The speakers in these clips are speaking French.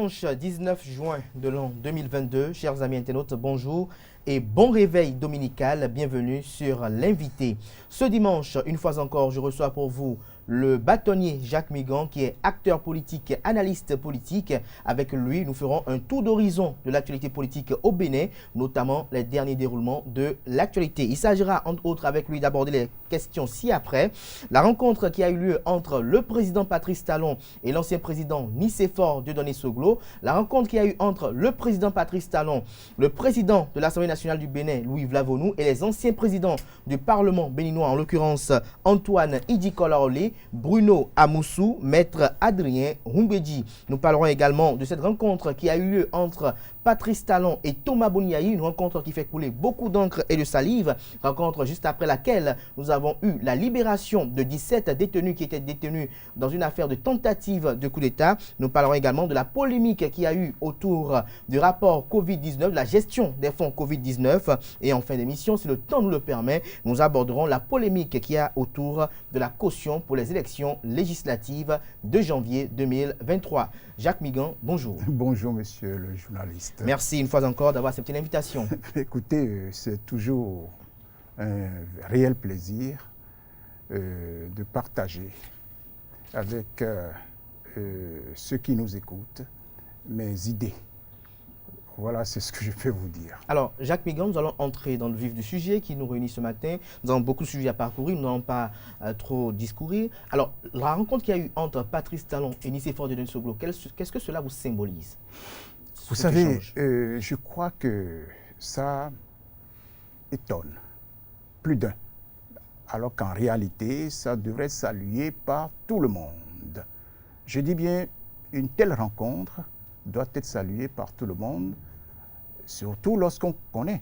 dimanche 19 juin de l'an 2022. Chers amis internautes, bonjour et bon réveil dominical. Bienvenue sur l'invité. Ce dimanche, une fois encore, je reçois pour vous le bâtonnier Jacques Migan, qui est acteur politique et analyste politique. Avec lui, nous ferons un tour d'horizon de l'actualité politique au Bénin, notamment les derniers déroulements de l'actualité. Il s'agira, entre autres, avec lui d'aborder les questions ci-après. La rencontre qui a eu lieu entre le président Patrice Talon et l'ancien président Nicéphore Dieudonné Soglo. La rencontre qui a eu entre le président Patrice Talon, le président de l'Assemblée nationale du Bénin, Louis Vlavonou, et les anciens présidents du Parlement béninois, en l'occurrence Antoine Idi-Kolaolé, Bruno Amoussou, Maître Adrien Rumbedji. Nous parlerons également de cette rencontre qui a eu lieu entre Patrice Talon et Thomas Boniaï, une rencontre qui fait couler beaucoup d'encre et de salive, rencontre juste après laquelle nous avons eu la libération de 17 détenus qui étaient détenus dans une affaire de tentative de coup d'État. Nous parlerons également de la polémique qu'il y a eu autour du rapport Covid-19, de la gestion des fonds Covid-19. Et en fin d'émission, si le temps nous le permet, nous aborderons la polémique qu'il y a autour de la caution pour les élections législatives de janvier 2023. Jacques Migan, bonjour. Bonjour, monsieur le journaliste. Merci une fois encore d'avoir accepté l'invitation. Écoutez, c'est toujours un réel plaisir de partager avec ceux qui nous écoutent mes idées. Voilà, c'est ce que je peux vous dire. Alors, Jacques Migan, nous allons entrer dans le vif du sujet qui nous réunit ce matin. Nous avons beaucoup de sujets à parcourir, nous n'allons pas trop discourir. Alors, la rencontre qu'il y a eu entre Patrice Talon et Nicéphore Dieudonné Soglo, qu'est-ce que cela vous symbolise? Vous savez, je crois que ça étonne plus d'un, alors qu'en réalité, ça devrait être salué par tout le monde. Je dis bien, une telle rencontre doit être saluée par tout le monde, surtout lorsqu'on connaît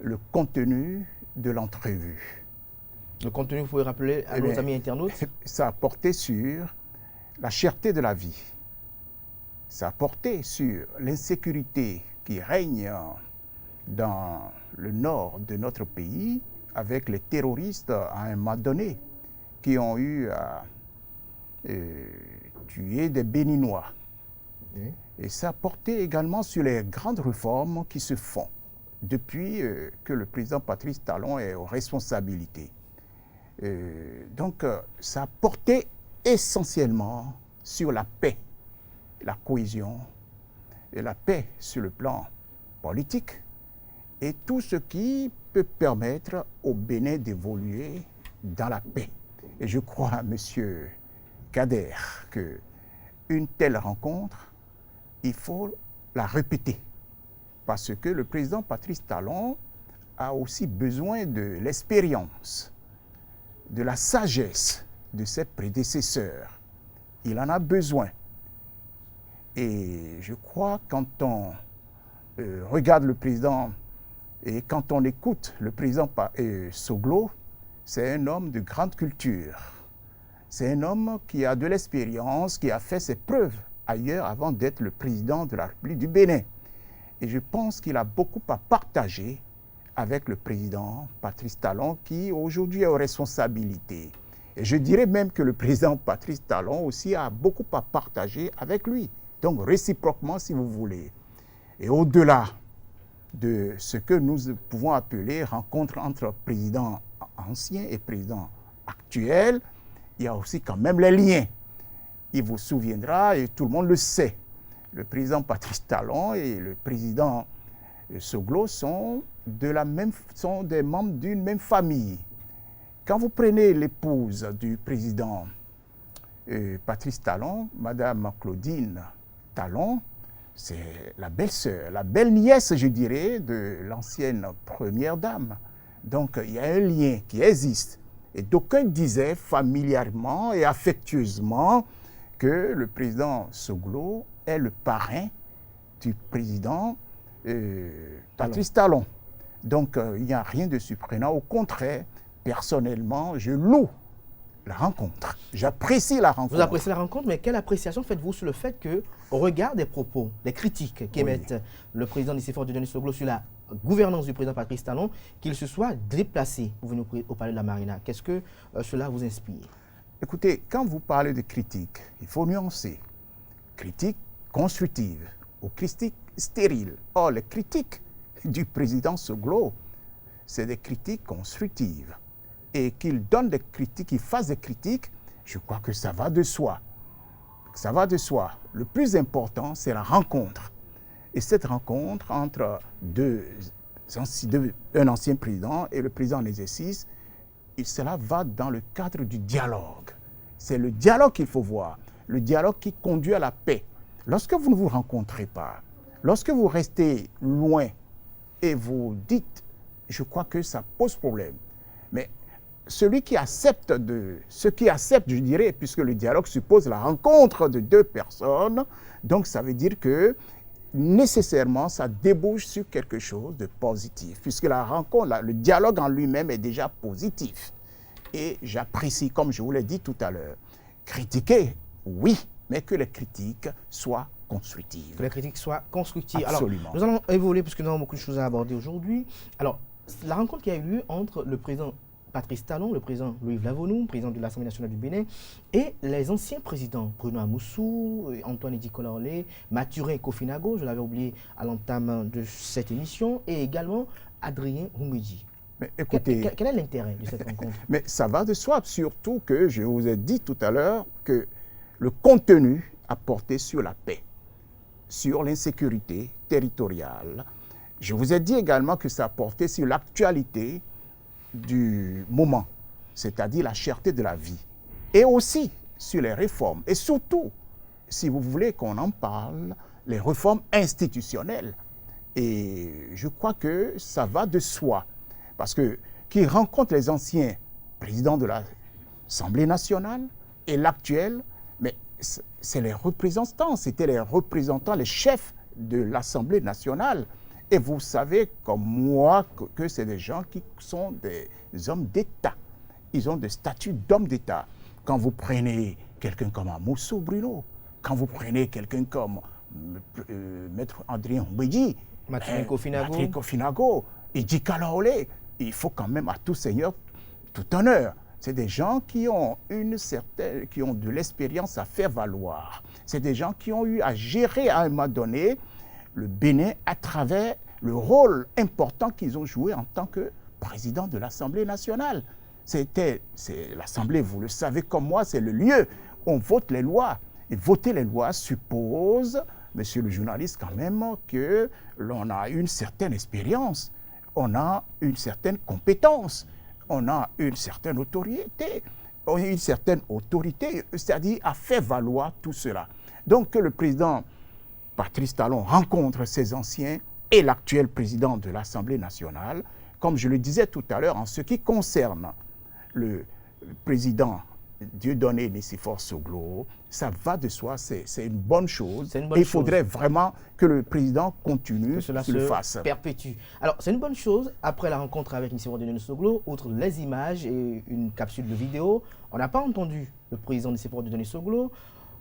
le contenu de l'entrevue. Le contenu, vous pouvez rappeler à nos amis internautes? Ça a porté sur la cherté de la vie. Ça a porté sur l'insécurité qui règne dans le nord de notre pays avec les terroristes à un moment donné qui ont eu à tuer des Béninois. Oui. Et ça a porté également sur les grandes réformes qui se font depuis que le président Patrice Talon est aux responsabilités. Donc ça a porté essentiellement sur la paix, la cohésion et la paix sur le plan politique et tout ce qui peut permettre au Bénin d'évoluer dans la paix. Et je crois, monsieur Kader, qu'une telle rencontre, il faut la répéter parce que le président Patrice Talon a aussi besoin de l'expérience, de la sagesse de ses prédécesseurs. Il en a besoin. Et je crois quand on regarde le président et quand on écoute le président Soglo, c'est un homme de grande culture. C'est un homme qui a de l'expérience, qui a fait ses preuves ailleurs avant d'être le président de la République du Bénin. Et je pense qu'il a beaucoup à partager avec le président Patrice Talon qui aujourd'hui est aux responsabilités. Et je dirais même que le président Patrice Talon aussi a beaucoup à partager avec lui. Donc réciproquement si vous voulez. Et au-delà de ce que nous pouvons appeler rencontre entre présidents anciens et présidents actuels, il y a aussi quand même les liens. Il vous souviendra, et tout le monde le sait, le président Patrice Talon et le président Soglo sont des membres d'une même famille. Quand vous prenez l'épouse du président Patrice Talon, Madame Claudine Talon, c'est la belle-sœur, la belle-nièce, je dirais, de l'ancienne première dame. Donc, il y a un lien qui existe. Et d'aucuns disaient familièrement et affectueusement que le président Soglo est le parrain du président Patrice Talon. Donc, il n'y a rien de surprenant. Au contraire, personnellement, je loue la rencontre. J'apprécie la rencontre. Vous appréciez la rencontre, mais quelle appréciation faites-vous sur le fait que, au regard des propos, des critiques qu'émettent le président Nicéphore Dieudonné Soglo sur la gouvernance du président Patrice Talon, qu'il se soit déplacé pour venir au palais de la Marina? Qu'est-ce que cela vous inspire? Écoutez, quand vous parlez de critiques, il faut nuancer. critiques constructives aux critiques stériles. Or, les critiques du président Soglo, c'est des critiques constructives. Et qu'il donne des critiques, qu'il fasse des critiques, je crois que ça va de soi. Ça va de soi. Le plus important, c'est la rencontre. Et cette rencontre entre un ancien président et le président en exercice, et cela va dans le cadre du dialogue. C'est le dialogue qu'il faut voir, le dialogue qui conduit à la paix. Lorsque vous ne vous rencontrez pas, lorsque vous restez loin et vous dites, je crois que ça pose problème. Mais celui qui accepte je dirais, puisque le dialogue suppose la rencontre de deux personnes, donc ça veut dire que nécessairement, ça débouche sur quelque chose de positif, puisque la rencontre, le dialogue en lui-même est déjà positif. Et j'apprécie, comme je vous l'ai dit tout à l'heure, critiquer, oui, mais que les critiques soient constructives. Que les critiques soient constructives. Absolument. Alors, nous allons évoluer, puisque nous avons beaucoup de choses à aborder aujourd'hui. Alors, la rencontre qui a eu lieu entre le président Patrice Talon, le président Louis Vlavonou, président de l'Assemblée nationale du Bénin, et les anciens présidents Bruno Amoussou, Antoine Edikolorlé, Mathurin Kofinago, je l'avais oublié à l'entame de cette émission, et également Adrien Oumbédi. Mais écoutez, quel est l'intérêt de cette rencontre? Mais ça va de soi, surtout que je vous ai dit tout à l'heure que le contenu a porté sur la paix, sur l'insécurité territoriale. Je vous ai dit également que ça a porté sur l'actualité du moment, c'est-à-dire la cherté de la vie, et aussi sur les réformes, et surtout, si vous voulez qu'on en parle, les réformes institutionnelles. Et je crois que ça va de soi, parce que qui rencontre les anciens présidents de l'Assemblée nationale et l'actuel, mais c'est les représentants, c'était les représentants, les chefs de l'Assemblée nationale. Et vous savez comme moi que c'est des gens qui sont des hommes d'État. Ils ont des statuts d'hommes d'État. Quand vous prenez quelqu'un comme Amoussou Bruno, quand vous prenez quelqu'un comme Maître Adrien Oumbédi, Mathurin Kofinago, Idi Kalaolé, il faut quand même à tout seigneur, tout honneur. C'est des gens qui ont qui ont de l'expérience à faire valoir. C'est des gens qui ont eu à gérer à un moment donné le Bénin à travers le rôle important qu'ils ont joué en tant que président de l'Assemblée nationale. L'Assemblée, vous le savez comme moi, c'est le lieu où on vote les lois. Et voter les lois suppose, monsieur le journaliste, quand même, que l'on a une certaine expérience, on a une certaine compétence, on a une certaine autorité, c'est-à-dire à faire valoir tout cela. Donc que le président Patrice Talon rencontre ses anciens et l'actuel président de l'Assemblée nationale, comme je le disais tout à l'heure, en ce qui concerne le président Dieudonné Nicéphore Soglo, ça va de soi, c'est une bonne chose. Et il faudrait vraiment que le président continue, que cela le fasse. Perpétue. Alors, c'est une bonne chose, après la rencontre avec Nicéphore Dieudonné Soglo, outre les images et une capsule de vidéo, on n'a pas entendu le président Nicéphore Dieudonné Soglo.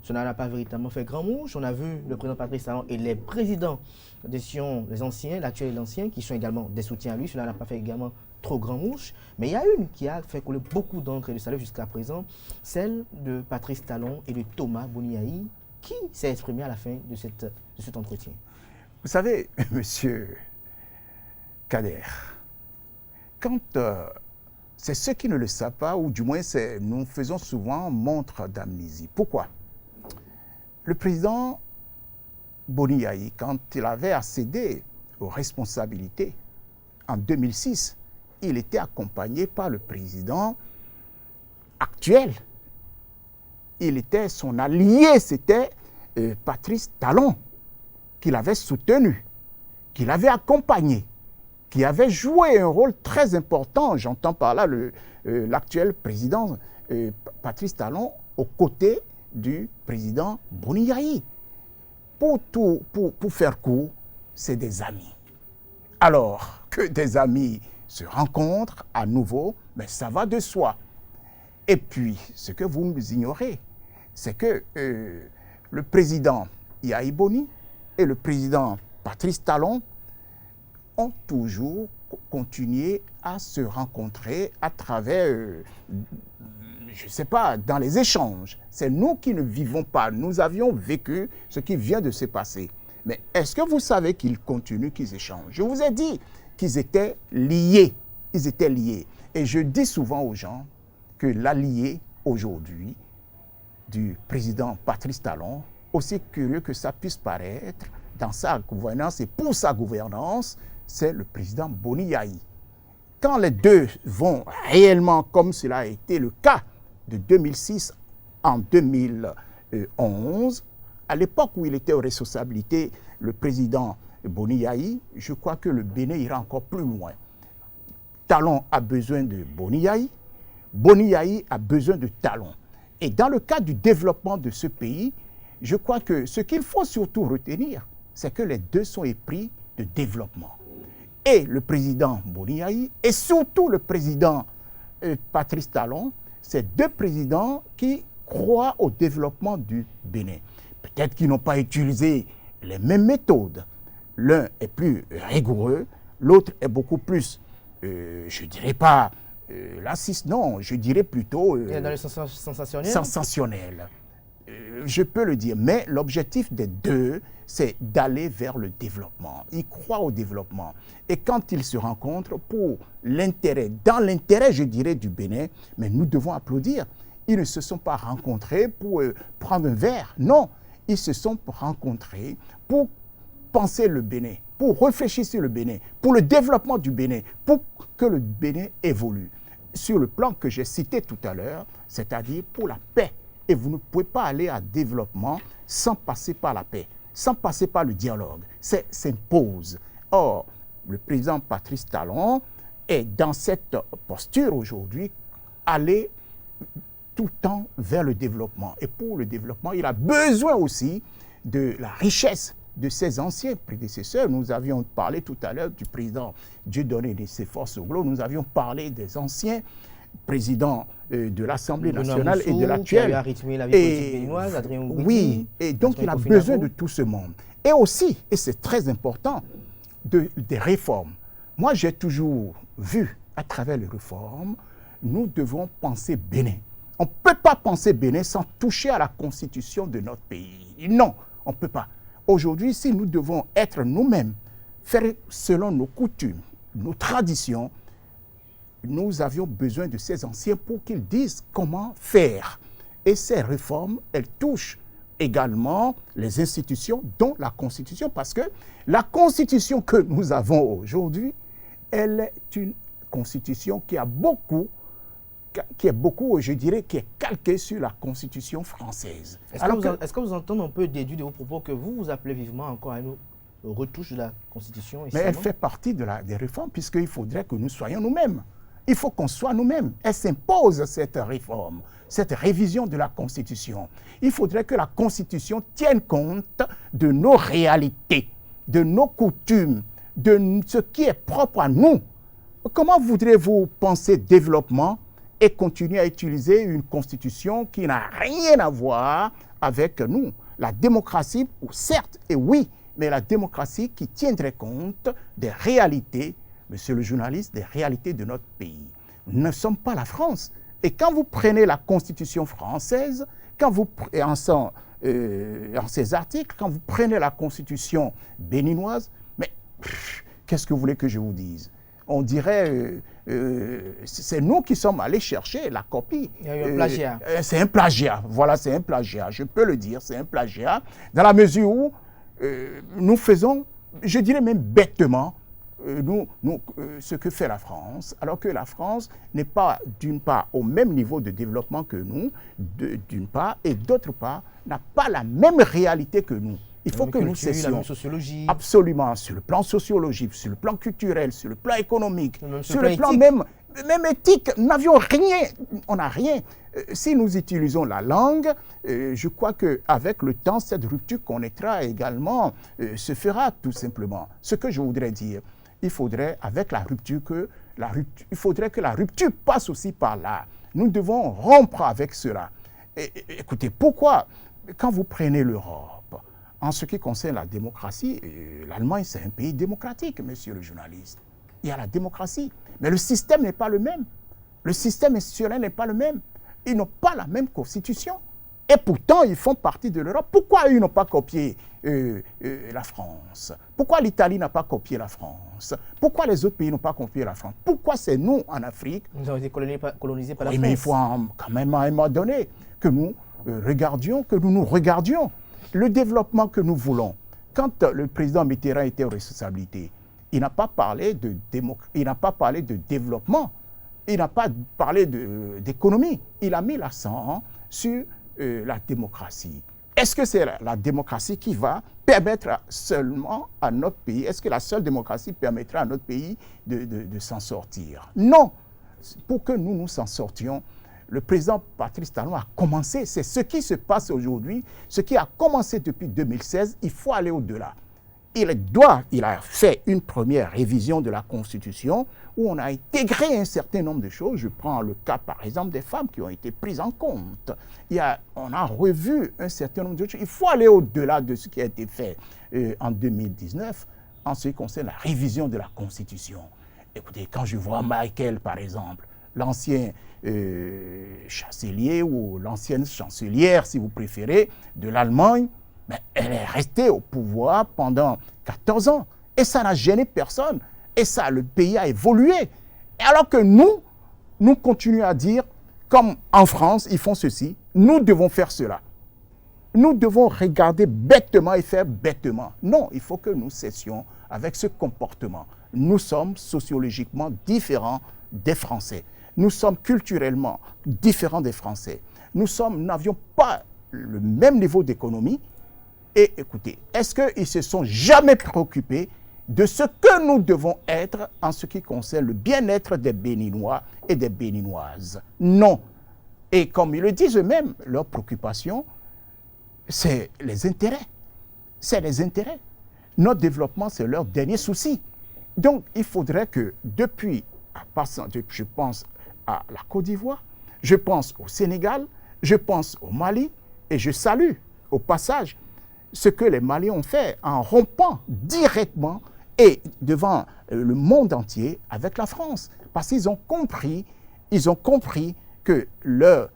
Cela n'a pas véritablement fait grand mouche. On a vu le président Patrice Talon et les présidents les anciens, l'actuel et l'ancien, qui sont également des soutiens à lui. Cela n'a pas fait également trop grand mouche. Mais il y a une qui a fait couler beaucoup d'encre et de salive jusqu'à présent, celle de Patrice Talon et de Thomas Boniaï, qui s'est exprimé à la fin de cet entretien. Vous savez, monsieur Kader, quand c'est ceux qui ne le savent pas, ou du moins nous faisons souvent montre d'amnésie. Pourquoi? Le président Boniaï, quand il avait accédé aux responsabilités en 2006, il était accompagné par le président actuel. Il était son allié, c'était Patrice Talon, qu'il avait soutenu, qu'il avait accompagné, qui avait joué un rôle très important, j'entends par là l'actuel président Patrice Talon, aux côtés du président Boniaï. Pour faire court, c'est des amis. Alors que des amis se rencontrent à nouveau, mais ça va de soi. Et puis, ce que vous ignorez, c'est que le président Yahi Boni et le président Patrice Talon ont toujours continué à se rencontrer à travers, je ne sais pas, dans les échanges. C'est nous qui ne vivons pas. Nous avions vécu ce qui vient de se passer. Mais est-ce que vous savez qu'ils continuent, qu'ils échangent? Je vous ai dit qu'ils étaient liés. Ils étaient liés. Et je dis souvent aux gens que l'allié aujourd'hui du président Patrice Talon, aussi curieux que ça puisse paraître, dans sa gouvernance et pour sa gouvernance, c'est le président Boni Yayi. Quand les deux vont réellement, comme cela a été le cas de 2006 en 2011, à l'époque où il était aux responsabilités, le président Boni Yayi, je crois que le Bénin ira encore plus loin. Talon a besoin de Boni Yayi, Boni Yayi a besoin de Talon. Et dans le cadre du développement de ce pays, je crois que ce qu'il faut surtout retenir, c'est que les deux sont épris de développement. Et le président Boni Yayi et surtout le président Patrice Talon, c'est deux présidents qui croient au développement du Bénin. Peut-être qu'ils n'ont pas utilisé les mêmes méthodes. L'un est plus rigoureux, l'autre est beaucoup plus, je ne dirais pas lassiste, non, je dirais plutôt dans le sens sensationnel. Sensationnel. Je peux le dire, mais l'objectif des deux, c'est d'aller vers le développement. Ils croient au développement. Et quand ils se rencontrent pour l'intérêt, dans l'intérêt, je dirais, du Bénin, mais nous devons applaudir. Ils ne se sont pas rencontrés pour prendre un verre. Non, ils se sont rencontrés pour penser le Bénin, pour réfléchir sur le Bénin, pour le développement du Bénin, pour que le Bénin évolue. Sur le plan que j'ai cité tout à l'heure, c'est-à-dire pour la paix. Et vous ne pouvez pas aller à développement sans passer par la paix, sans passer par le dialogue. Ça s'impose. Or, le président Patrice Talon est dans cette posture aujourd'hui, aller tout le temps vers le développement. Et pour le développement, il a besoin aussi de la richesse de ses anciens prédécesseurs. Nous avions parlé tout à l'heure du président Dieudonné Nicéphore Soglo, nous avions parlé des anciens présidents de l'Assemblée nationale et de l'actuel. Oui, et donc il a besoin de tout ce monde. Et aussi, et c'est très important, des réformes. Moi, j'ai toujours vu, à travers les réformes, nous devons penser Bénin. On ne peut pas penser Bénin sans toucher à la constitution de notre pays. Non, on ne peut pas. Aujourd'hui, si nous devons être nous-mêmes, faire selon nos coutumes, nos traditions, nous avions besoin de ces anciens pour qu'ils disent comment faire. Et ces réformes, elles touchent également les institutions, dont la Constitution, parce que la Constitution que nous avons aujourd'hui, elle est une Constitution qui est beaucoup, je dirais, qui est calquée sur la Constitution française. Est-ce que vous entendez un peu déduit de vos propos que vous appelez vivement encore à une retouche de la Constitution? Mais elle fait partie des réformes, puisqu'il faudrait que nous soyons nous-mêmes. Il faut qu'on soit nous-mêmes. Elle s'impose, cette réforme, cette révision de la Constitution. Il faudrait que la Constitution tienne compte de nos réalités, de nos coutumes, de ce qui est propre à nous. Comment voudrez-vous penser développement et continuer à utiliser une Constitution qui n'a rien à voir avec nous? La démocratie, certes, et oui, mais la démocratie qui tiendrait compte des réalités, monsieur le journaliste, des réalités de notre pays. Nous ne sommes pas la France. Et quand vous prenez la Constitution française, en ces articles, quand vous prenez la Constitution béninoise, mais qu'est-ce que vous voulez que je vous dise? On dirait, c'est nous qui sommes allés chercher la copie. Il y a eu un plagiat. C'est un plagiat, voilà, c'est un plagiat, je peux le dire, c'est un plagiat, dans la mesure où nous faisons, je dirais même bêtement, ce que fait la France, alors que la France n'est pas, d'une part, au même niveau de développement que nous, d'une part, et d'autre part, n'a pas la même réalité que nous. Il faut que nous cessions. La même sociologie. Absolument, sur le plan sociologique, sur le plan culturel, sur le plan économique, sur le plan même éthique. Nous n'avions rien, on n'a rien. Si nous utilisons la langue, je crois qu'avec le temps, cette rupture connaîtra également, se fera tout simplement. Ce que je voudrais dire, il faudrait, avec la rupture, il faudrait que la rupture passe aussi par là. Nous devons rompre avec cela. Écoutez, pourquoi, quand vous prenez l'Europe, en ce qui concerne la démocratie, l'Allemagne, c'est un pays démocratique, monsieur le journaliste. Il y a la démocratie, mais le système n'est pas le même. Le système institutionnel n'est pas le même. ils n'ont pas la même constitution. Et pourtant, ils font partie de l'Europe. Pourquoi ils n'ont pas copié la France? Pourquoi l'Italie n'a pas copié la France? Pourquoi les autres pays n'ont pas copié la France? Pourquoi c'est nous, en Afrique? Nous avons été colonisés par la Oui, France. mais il faut quand même à un moment donné que nous nous regardions. Le développement que nous voulons. Quand le président Mitterrand était aux responsabilités, il n'a pas parlé de développement, il n'a pas parlé d'économie. Il a mis l'accent sur la démocratie. Est-ce que c'est la démocratie qui va permettre seulement à notre pays, est-ce que la seule démocratie permettra à notre pays de s'en sortir? Non. Pour que nous nous s'en sortions, le président Patrice Talon a commencé, c'est ce qui se passe aujourd'hui, ce qui a commencé depuis 2016, il faut aller au-delà. Il a fait une première révision de la Constitution où on a intégré un certain nombre de choses. Je prends le cas, par exemple, des femmes qui ont été prises en compte. On a revu un certain nombre de choses. Il faut aller au-delà de ce qui a été fait en 2019 en ce qui concerne la révision de la Constitution. Écoutez, quand je vois Michael, par exemple, l'ancien chancelier ou l'ancienne chancelière, si vous préférez, de l'Allemagne, mais elle est restée au pouvoir pendant 14 ans. Et ça n'a gêné personne. Et ça, le pays a évolué. Et alors que nous continuons à dire, comme en France, ils font ceci, nous devons faire cela. Nous devons regarder bêtement et faire bêtement. Non, il faut que nous cessions avec ce comportement. Nous sommes sociologiquement différents des Français. Nous sommes culturellement différents des Français. Nous n'avions pas le même niveau d'économie. Et écoutez, est-ce qu'ils ne se sont jamais préoccupés de ce que nous devons être en ce qui concerne le bien-être des Béninois et des Béninoises? Non. Et comme ils le disent eux-mêmes, leur préoccupation, c'est les intérêts. C'est les intérêts. Notre développement, c'est leur dernier souci. Donc, il faudrait que depuis, je pense à la Côte d'Ivoire, je pense au Sénégal, je pense au Mali, et je salue au passage ce que les Maliens ont fait en rompant directement et devant le monde entier avec la France. Parce qu'ils ont compris que leur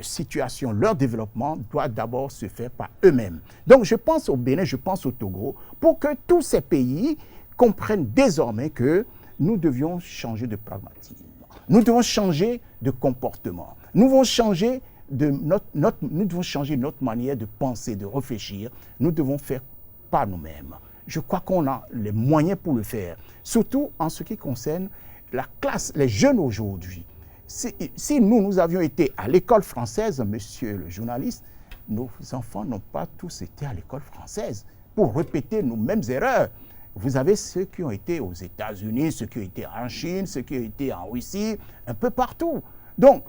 situation, leur développement doit d'abord se faire par eux-mêmes. Donc je pense au Bénin, je pense au Togo, pour que tous ces pays comprennent désormais que nous devions changer de pragmatisme. Nous devons changer de comportement. Nous devons changer nous devons changer notre manière de penser, de réfléchir. Nous devons faire par nous-mêmes. Je crois qu'on a les moyens pour le faire, surtout en ce qui concerne la classe, les jeunes aujourd'hui. Si nous avions été à l'école française, monsieur le journaliste, nos enfants n'ont pas tous été à l'école française pour répéter nos mêmes erreurs. Vous avez ceux qui ont été aux États-Unis, ceux qui ont été en Chine, ceux qui ont été en Russie, un peu partout. Donc,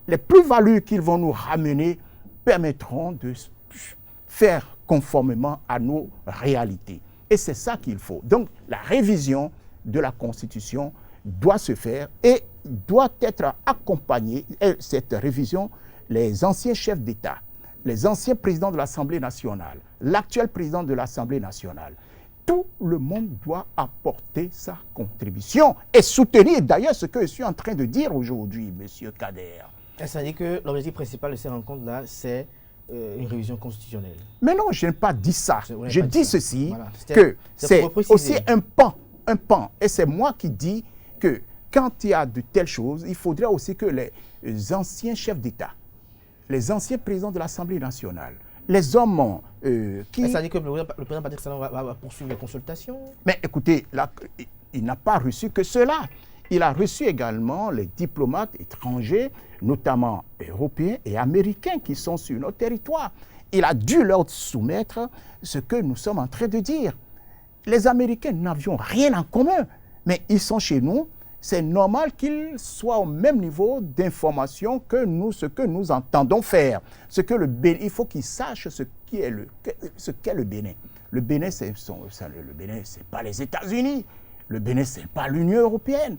les plus-values qu'ils vont nous ramener permettront de faire conformément à nos réalités. Et c'est ça qu'il faut. Donc, la révision de la Constitution doit se faire et doit être accompagnée, et cette révision, les anciens chefs d'État, les anciens présidents de l'Assemblée nationale, l'actuel président de l'Assemblée nationale, tout le monde doit apporter sa contribution et soutenir d'ailleurs ce que je suis en train de dire aujourd'hui, monsieur Kader. Ça dit que l'objectif principal de ces rencontres-là, c'est une révision constitutionnelle. Mais non, je n'ai pas dit ça. Je dis ceci, voilà. que c'est aussi un pan. Et c'est moi qui dis que quand il y a de telles choses, il faudrait aussi que les anciens chefs d'État, les anciens présidents de l'Assemblée nationale, les hommes qui... Ça dit que le président Patrice Talon va poursuivre les consultations. Mais écoutez, là, il n'a pas reçu que cela. Il a reçu également les diplomates étrangers, notamment européens et américains qui sont sur notre territoire. Il a dû leur soumettre ce que nous sommes en train de dire. Les Américains n'avions rien en commun, mais ils sont chez nous. C'est normal qu'ils soient au même niveau d'information que nous, ce que nous entendons faire. Il faut qu'ils sachent ce qu'est le Bénin. Le Bénin, ce n'est pas les États-Unis. Le Bénin, ce n'est pas l'Union européenne.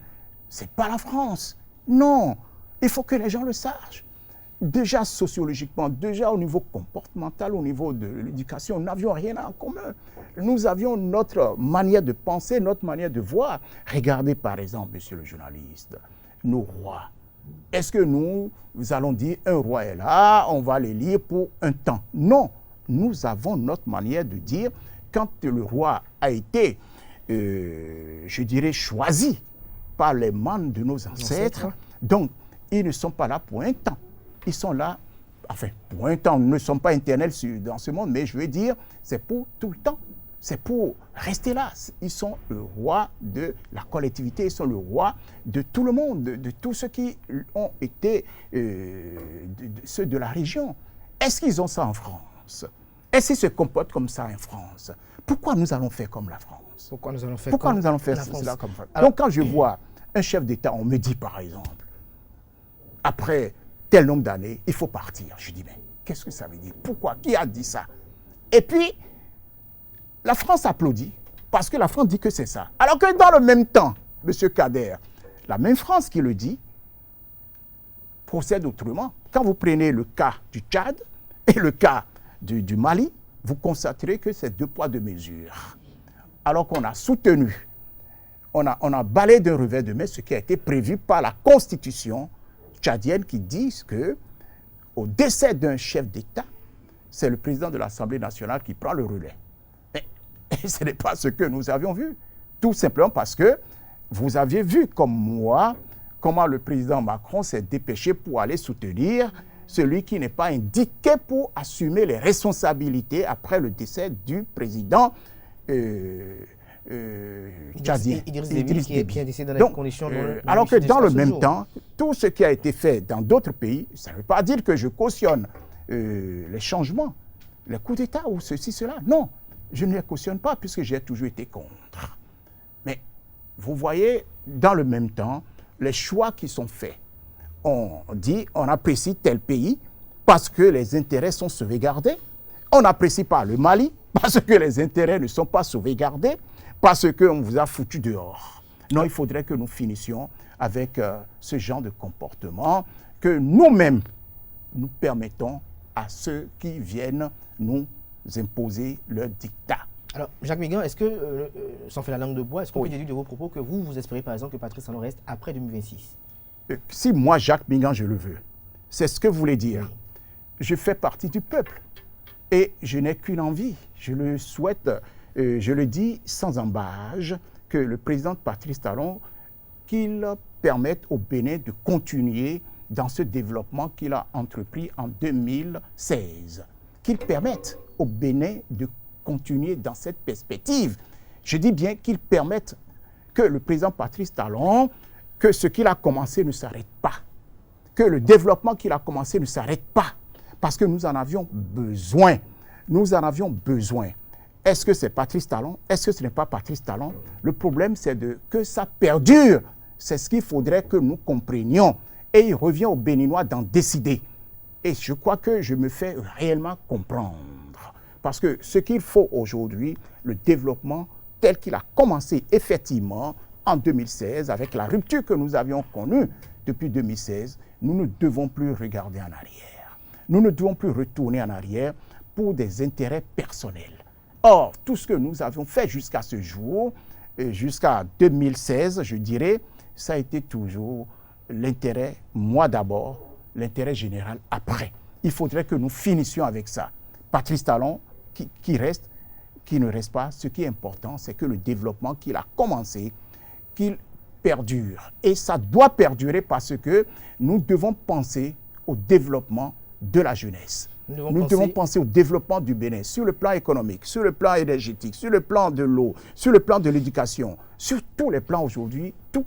Ce n'est pas la France. Non, il faut que les gens le sachent. Déjà sociologiquement, déjà au niveau comportemental, au niveau de l'éducation, nous n'avions rien en commun. Nous avions notre manière de penser, notre manière de voir. Regardez par exemple, monsieur le journaliste, nos rois, Est-ce que nous allons dire un roi est là, on va l'élire pour un temps? Non, nous avons notre manière de dire quand le roi a été, je dirais, choisi par les membres de nos ancêtres. Donc, ils ne sont pas là pour un temps. Ils sont là, enfin, pour un temps, ils ne sont pas éternels dans ce monde, mais je veux dire, c'est pour tout le temps. C'est pour rester là. Ils sont le roi de la collectivité, ils sont le roi de tout le monde, de tous ceux qui ont été ceux de la région. Est-ce qu'ils ont ça en France? Est-ce qu'ils se comportent comme ça en France? Pourquoi nous allons faire comme la France? Pourquoi nous allons faire cela comme ça? Donc quand je vois un chef d'État, on me dit par exemple, après tel nombre d'années, il faut partir. Je dis, mais qu'est-ce que ça veut dire? Pourquoi? Qui a dit ça? Et puis, la France applaudit parce que la France dit que c'est ça. Alors que dans le même temps, M. Kader, la même France qui le dit, procède autrement. Quand vous prenez le cas du Tchad et le cas du Mali, vous constaterez que c'est 2 poids 2 mesures. Alors qu'on a soutenu, on a balayé d'un revers de main ce qui a été prévu par la Constitution tchadienne qui dit que au décès d'un chef d'État, c'est le président de l'Assemblée nationale qui prend le relais. Et ce n'est pas ce que nous avions vu. Tout simplement parce que vous aviez vu comme moi comment le président Macron s'est dépêché pour aller soutenir celui qui n'est pas indiqué pour assumer les responsabilités après le décès du président tchadien. Idriss Déby, qui est bien décédé dans les conditions... alors que dans le même temps, tout ce qui a été fait dans d'autres pays, ça ne veut pas dire que je cautionne les changements, les coups d'État ou ceci, cela. Non. Je ne les cautionne pas puisque j'ai toujours été contre. Mais vous voyez, dans le même temps, les choix qui sont faits. On dit, on apprécie tel pays parce que les intérêts sont sauvegardés. On n'apprécie pas le Mali parce que les intérêts ne sont pas sauvegardés, parce qu'on vous a foutu dehors. Non, il faudrait que nous finissions avec ce genre de comportement, que nous-mêmes, nous permettons à ceux qui viennent nous imposer leur dictat. Alors, Jacques Mégan, est-ce que, sans faire la langue de bois, est-ce qu'on peut déduire de vos propos que vous espérez par exemple que Patrice Talon reste après 2026? Si moi, Jacques Mégan, je le veux, c'est ce que vous voulez dire. Oui. Je fais partie du peuple et je n'ai qu'une envie. Je le souhaite, je le dis sans embâche, que le président Patrice Talon, qu'il permette au Bénin de continuer dans ce développement qu'il a entrepris en 2016. Qu'il permette au Bénin de continuer dans cette perspective. Je dis bien qu'il permette que le président Patrice Talon, que ce qu'il a commencé ne s'arrête pas, que le développement qu'il a commencé ne s'arrête pas, parce que nous en avions besoin. Nous en avions besoin. Est-ce que c'est Patrice Talon? Est-ce que ce n'est pas Patrice Talon? Le problème, c'est que ça perdure. C'est ce qu'il faudrait que nous comprenions. Et il revient aux Béninois d'en décider. Et je crois que je me fais réellement comprendre. Parce que ce qu'il faut aujourd'hui, le développement tel qu'il a commencé effectivement en 2016, avec la rupture que nous avions connue depuis 2016, nous ne devons plus regarder en arrière. Nous ne devons plus retourner en arrière pour des intérêts personnels. Or, tout ce que nous avions fait jusqu'à ce jour, jusqu'à 2016, je dirais, ça a été toujours l'intérêt, moi d'abord, l'intérêt général après. Il faudrait que nous finissions avec ça. Patrice Talon, qui reste, qui ne reste pas, ce qui est important, c'est que le développement qu'il a commencé, qu'il perdure. Et ça doit perdurer parce que nous devons penser au développement de la jeunesse. Nous devons penser au développement du Bénin sur le plan économique, sur le plan énergétique, sur le plan de l'eau, sur le plan de l'éducation. Sur tous les plans aujourd'hui, tout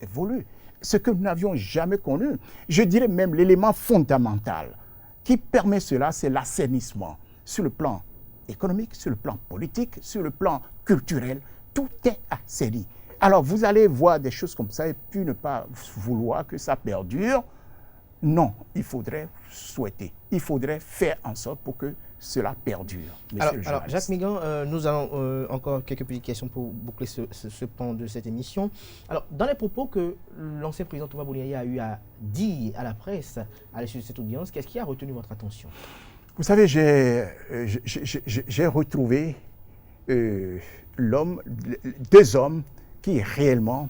évolue. Ce que nous n'avions jamais connu. Je dirais même l'élément fondamental qui permet cela, c'est l'assainissement. Sur le plan économique, sur le plan politique, sur le plan culturel, tout est assaini. Alors vous allez voir des choses comme ça et puis ne pas vouloir que ça perdure. Non, il faudrait souhaiter, il faudrait faire en sorte pour que cela perdure. Alors Jacques Mégan, nous allons encore quelques petites questions pour boucler ce pan de cette émission. Alors, dans les propos que l'ancien président Thomas Boniaïa a eu à dire à la presse à l'issue de cette audience, qu'est-ce qui a retenu votre attention? Vous savez, j'ai retrouvé deux hommes qui réellement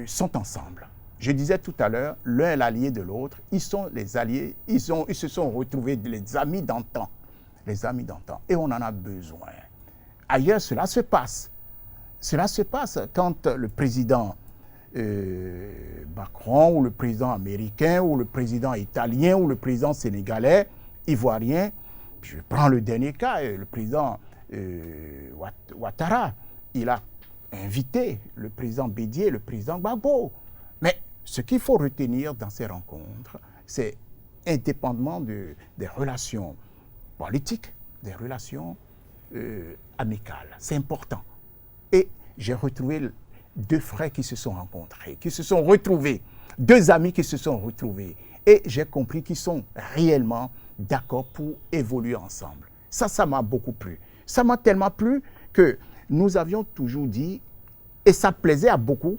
sont ensemble. Je disais tout à l'heure, l'un est l'allié de l'autre. Ils sont les alliés, ils se sont retrouvés les amis d'antan. Les amis d'antan. Et on en a besoin. Ailleurs, cela se passe. Cela se passe quand le président Macron, ou le président américain, ou le président italien, ou le président sénégalais, ivoirien, je prends le dernier cas, le président Ouattara, il a invité le président Bédié, le président Gbagbo. Mais ce qu'il faut retenir dans ces rencontres, c'est indépendamment des relations politiques, des relations amicales. C'est important. Et j'ai retrouvé 2 frères qui se sont rencontrés, qui se sont retrouvés, 2 amis qui se sont retrouvés. Et j'ai compris qu'ils sont réellement d'accord pour évoluer ensemble. Ça m'a beaucoup plu. Ça m'a tellement plu que nous avions toujours dit, et ça plaisait à beaucoup,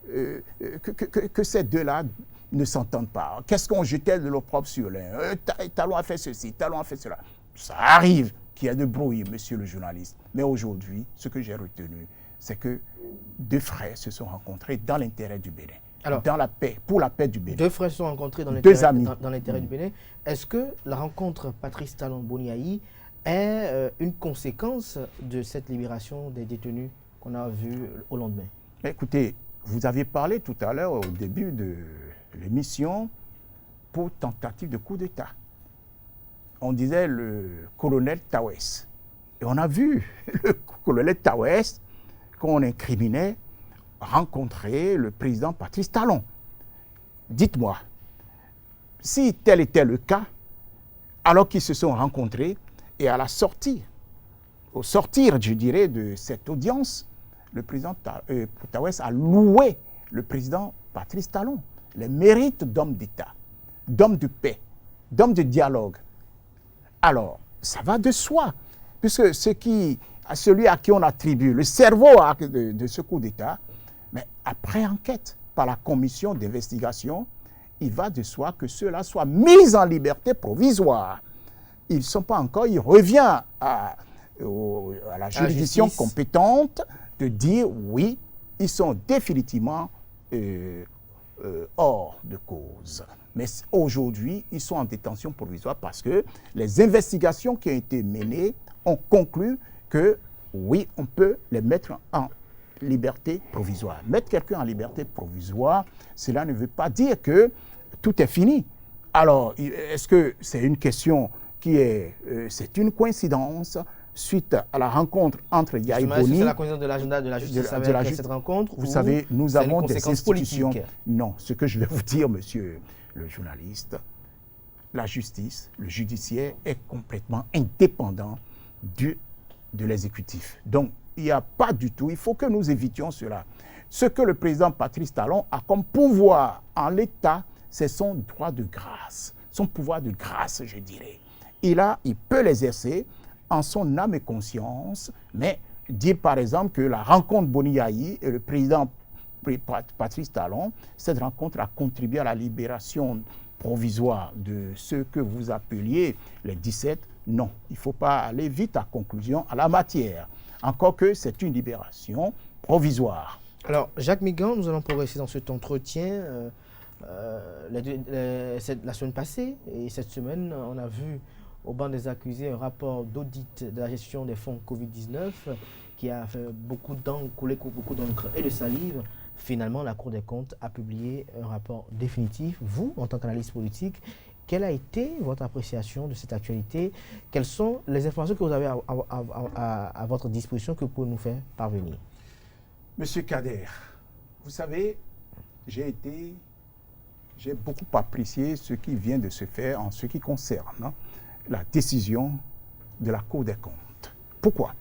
que ces 2-là ne s'entendent pas. Qu'est-ce qu'on jetait de l'opprobre sur l'un? Talon a fait ceci, Talon a fait cela. Ça arrive qu'il y a de brouilles, monsieur le journaliste. Mais aujourd'hui, ce que j'ai retenu, c'est que 2 frères se sont rencontrés dans l'intérêt du Bénin. Alors, dans la paix, pour la paix du Bénin. 2 frères se sont rencontrés dans l'intérêt du Bénin. Est-ce que la rencontre Patrice Talon-Boniaï est une conséquence de cette libération des détenus qu'on a vue au lendemain? Écoutez, vous avez parlé tout à l'heure, au début de l'émission, pour tentative de coup d'État. On disait le colonel Tawes. Et on a vu le colonel Tawes, qu'on incriminait, rencontrer le président Patrice Talon. Dites-moi, si tel était le cas, alors qu'ils se sont rencontrés, et à la sortie, au sortir, je dirais, de cette audience, le président Tawes a loué le président Patrice Talon, les mérites d'homme d'État, d'homme de paix, d'homme de dialogue. Alors, ça va de soi, puisque celui à qui on attribue le cerveau de ce coup d'État, mais après enquête par la commission d'investigation, il va de soi que ceux-là soient mis en liberté provisoire. Ils ne sont pas encore, il revient à la juridiction compétente de dire oui, ils sont définitivement hors de cause. Mais aujourd'hui, ils sont en détention provisoire parce que les investigations qui ont été menées ont conclu que oui, on peut les mettre en liberté provisoire. Mettre quelqu'un en liberté provisoire, cela ne veut pas dire que tout est fini. Alors, est-ce que c'est une question qui est... c'est une coïncidence suite à la rencontre entre Yahi Boni... C'est la coïncidence de l'agenda de la justice avec cette rencontre? Vous savez, nous avons des institutions... Politique. Non, ce que je vais vous dire, monsieur le journaliste, la justice, le judiciaire est complètement indépendant de l'exécutif. Donc, il n'y a pas du tout, il faut que nous évitions cela. Ce que le président Patrice Talon a comme pouvoir en l'État, c'est son droit de grâce, son pouvoir de grâce, je dirais. Il peut l'exercer en son âme et conscience, mais dire par exemple que la rencontre Boniaï et le président Patrice Talon, cette rencontre a contribué à la libération provisoire de ceux que vous appeliez les 17. Non, il ne faut pas aller vite à conclusion en la matière. Encore que c'est une libération provisoire. Alors, Jacques Migan, nous allons progresser dans cet entretien. La semaine passée et cette semaine, on a vu au banc des accusés un rapport d'audit de la gestion des fonds Covid-19 qui a fait beaucoup d'encre, coulé beaucoup d'encre et de salive. Finalement, la Cour des comptes a publié un rapport définitif. Vous, en tant qu'analyste politique, quelle a été votre appréciation de cette actualité? Quelles sont les informations que vous avez à votre disposition que vous pouvez nous faire parvenir? Monsieur Kader, vous savez, j'ai beaucoup apprécié ce qui vient de se faire en ce qui concerne la décision de la Cour des comptes. Pourquoi?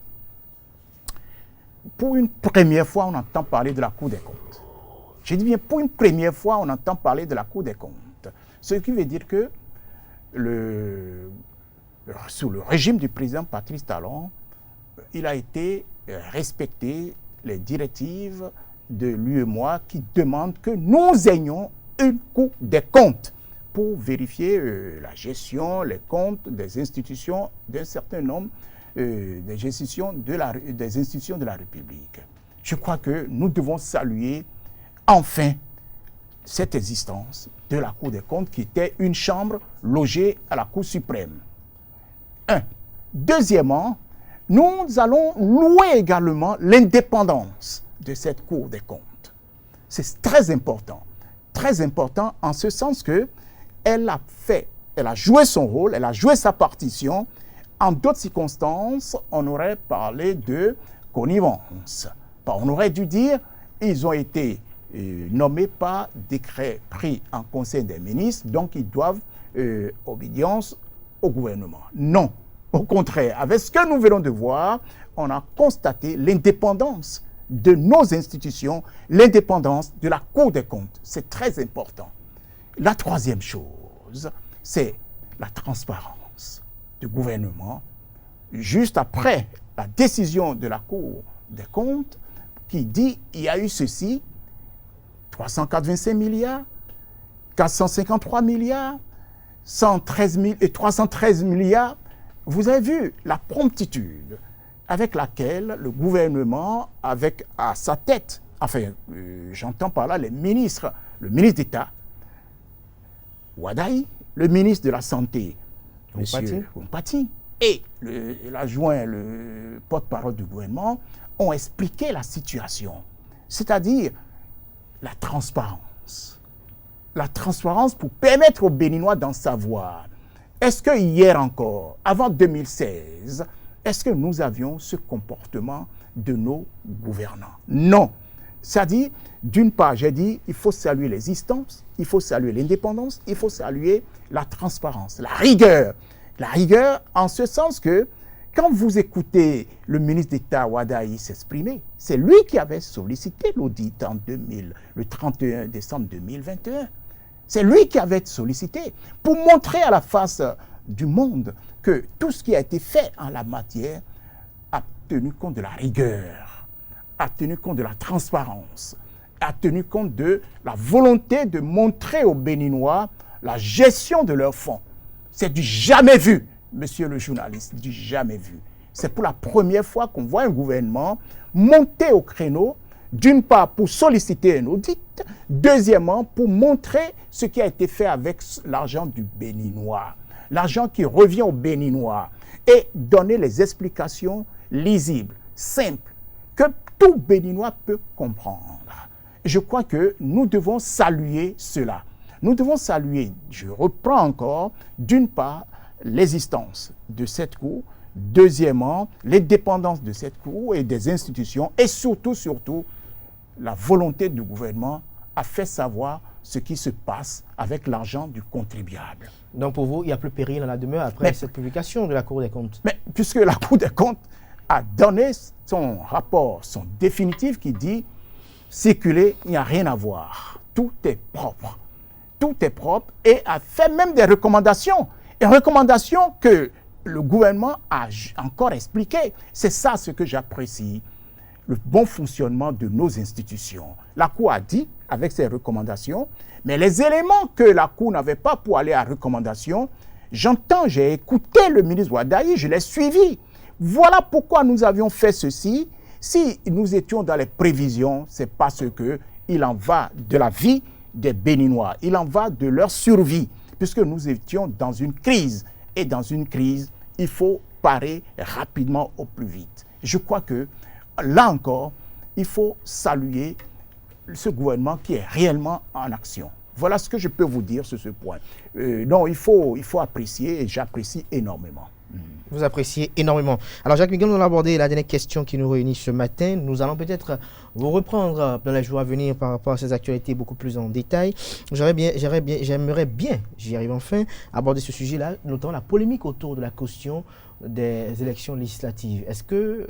Pour une première fois, on entend parler de la Cour des comptes. Je dis bien, pour une première fois, on entend parler de la Cour des comptes. Ce qui veut dire que sous le régime du président Patrice Talon, il a été respecté les directives de l'UEMOA qui demandent que nous ayons une Cour des comptes pour vérifier la gestion, les comptes des institutions d'un certain nombre des institutions de la République. Je crois que nous devons saluer enfin cette existence de la Cour des comptes qui était une chambre logée à la Cour suprême. Un. Deuxièmement, nous allons louer également l'indépendance de cette Cour des comptes. C'est très important en ce sens que elle a joué son rôle, elle a joué sa partition. En d'autres circonstances, on aurait parlé de connivence. On aurait dû dire, ils ont été nommés par décret pris en Conseil des ministres, donc ils doivent obédience au gouvernement. Non, au contraire, avec ce que nous venons de voir, on a constaté l'indépendance de nos institutions, l'indépendance de la Cour des comptes. C'est très important. La troisième chose, c'est la transparence du gouvernement. Juste après la décision de la Cour des comptes qui dit il y a eu ceci, 385 milliards, 453 milliards, 313 milliards. Vous avez vu la promptitude avec laquelle le gouvernement, avec à sa tête, enfin, j'entends par là les ministres, le ministre d'État, Wadaï, le ministre de la Santé, M. Mpati, et l'adjoint, le porte-parole du gouvernement, ont expliqué la situation. C'est-à-dire la transparence. La transparence pour permettre aux Béninois d'en savoir. Est-ce que hier encore, avant 2016, est-ce que nous avions ce comportement de nos gouvernants? Non. C'est-à-dire, d'une part, j'ai dit, il faut saluer les instances, il faut saluer l'indépendance, il faut saluer la transparence, la rigueur. La rigueur en ce sens que, quand vous écoutez le ministre d'État Wadaï s'exprimer, c'est lui qui avait sollicité l'audit le 31 décembre 2021. C'est lui qui avait sollicité pour montrer à la face du monde que tout ce qui a été fait en la matière a tenu compte de la rigueur, a tenu compte de la transparence, a tenu compte de la volonté de montrer aux Béninois la gestion de leurs fonds. C'est du jamais vu, monsieur le journaliste, du jamais vu. C'est pour la première fois qu'on voit un gouvernement monter au créneau, d'une part pour solliciter un audit, deuxièmement pour montrer ce qui a été fait avec l'argent du Béninois, l'argent qui revient aux Béninois, et donner les explications lisibles, simples, que tout Béninois peut comprendre. Je crois que nous devons saluer cela. Nous devons saluer, je reprends encore, d'une part, l'existence de cette Cour, deuxièmement, l'indépendance de cette Cour et des institutions, et surtout, la volonté du gouvernement a fait savoir ce qui se passe avec l'argent du contribuable. Donc pour vous, il n'y a plus péril dans la demeure après cette publication de la Cour des comptes? Mais puisque la Cour des comptes a donné son rapport, son définitif qui dit « circuler, il n'y a rien à voir, tout est propre ». Tout est propre et a fait même des recommandations. Et recommandations que le gouvernement a encore expliquées. C'est ça ce que j'apprécie, le bon fonctionnement de nos institutions. La Cour a dit, avec ses recommandations, mais les éléments que la Cour n'avait pas pour aller à recommandation, j'ai écouté le ministre Wadaï, je l'ai suivi. Voilà pourquoi nous avions fait ceci. Si nous étions dans les prévisions, c'est parce qu'il en va de la vie des Béninois. Il en va de leur survie, puisque nous étions dans une crise. Et dans une crise, il faut parer rapidement au plus vite. Je crois que, là encore, il faut saluer ce gouvernement qui est réellement en action. Voilà ce que je peux vous dire sur ce point. Non, il faut apprécier, et j'apprécie énormément. Vous appréciez énormément. Alors Jacques Miguel, nous allons aborder la dernière question qui nous réunit ce matin. Nous allons peut-être vous reprendre dans les jours à venir par rapport à ces actualités beaucoup plus en détail. J'aimerais bien, j'y arrive enfin, aborder ce sujet-là, notamment la polémique autour de la caution des élections législatives. Est-ce que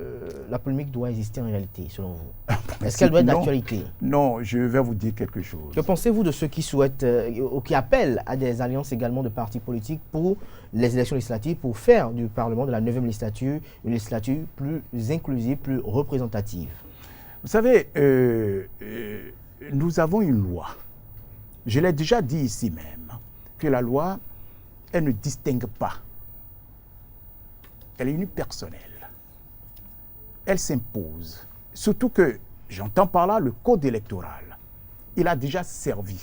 la polémique doit exister en réalité, selon vous? Est-ce qu'elle doit être d'actualité? Non, je vais vous dire quelque chose. Que pensez-vous de ceux qui souhaitent, ou qui appellent à des alliances également de partis politiques pour les élections législatives, pour faire du Parlement de la 9e législature une législature plus inclusive, plus représentative? Vous savez, nous avons une loi. Je l'ai déjà dit ici même, que la loi, elle ne distingue pas. Elle est unipersonnelle. Elle s'impose. Surtout que, j'entends par là le code électoral. Il a déjà servi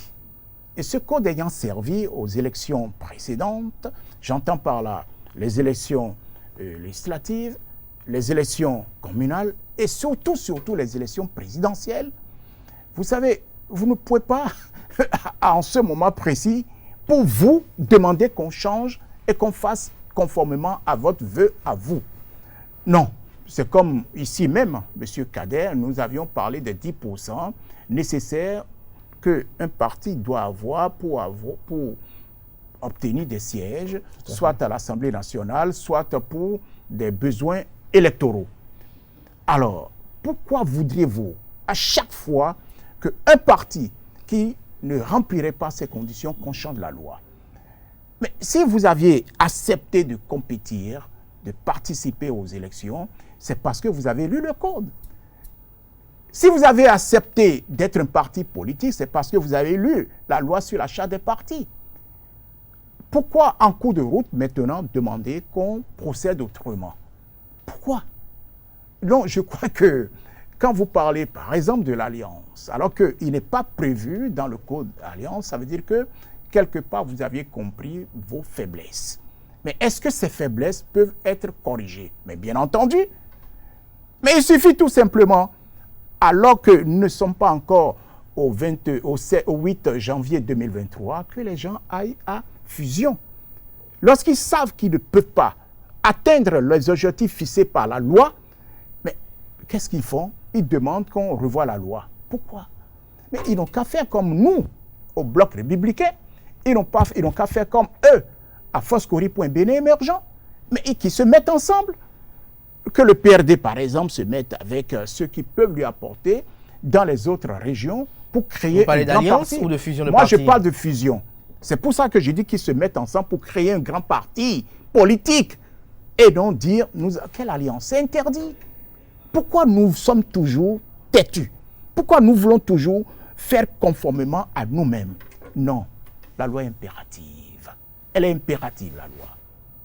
Et ce code ayant servi aux élections précédentes, j'entends par là les élections législatives, les élections communales et surtout les élections présidentielles. Vous savez, vous ne pouvez pas, en ce moment précis, pour vous demander qu'on change et qu'on fasse conformément à votre vœu à vous. Non, c'est comme ici même, M. Kader, nous avions parlé des 10% nécessaires qu'un parti doit avoir pour obtenir des sièges, soit à l'Assemblée nationale, soit pour des besoins électoraux. Alors, pourquoi voudriez-vous à chaque fois qu'un parti qui ne remplirait pas ces conditions qu'on change la loi? Mais si vous aviez accepté de compétir, de participer aux élections, c'est parce que vous avez lu le code. Si vous avez accepté d'être un parti politique, c'est parce que vous avez lu la loi sur la charte des partis. Pourquoi, en cours de route, maintenant, demander qu'on procède autrement? Pourquoi? Non, je crois que quand vous parlez, par exemple, de l'alliance, alors qu'il n'est pas prévu dans le code d'alliance, ça veut dire que, quelque part, vous aviez compris vos faiblesses. Mais est-ce que ces faiblesses peuvent être corrigées? Mais bien entendu. Mais il suffit tout simplement, alors que nous ne sommes pas encore au 8 janvier 2023, que les gens aillent à fusion. Lorsqu'ils savent qu'ils ne peuvent pas atteindre les objectifs fixés par la loi, mais qu'est-ce qu'ils font? Ils demandent qu'on revoie la loi. Pourquoi? Mais ils n'ont qu'à faire comme nous, au Bloc républicain. Ils n'ont qu'à faire comme eux, à Foscori.Bénin émergent, mais qui se mettent ensemble. Que le PRD, par exemple, se mette avec ceux qui peuvent lui apporter dans les autres régions pour créer un grand parti. Ou de fusion de Moi, partis? je parle de fusion. C'est pour ça que je dis qu'ils se mettent ensemble pour créer un grand parti politique et non dire quelle alliance? C'est interdit. Pourquoi nous sommes toujours têtus? Pourquoi nous voulons toujours faire conformément à nous-mêmes? Non, la loi est impérative. Elle est impérative, la loi,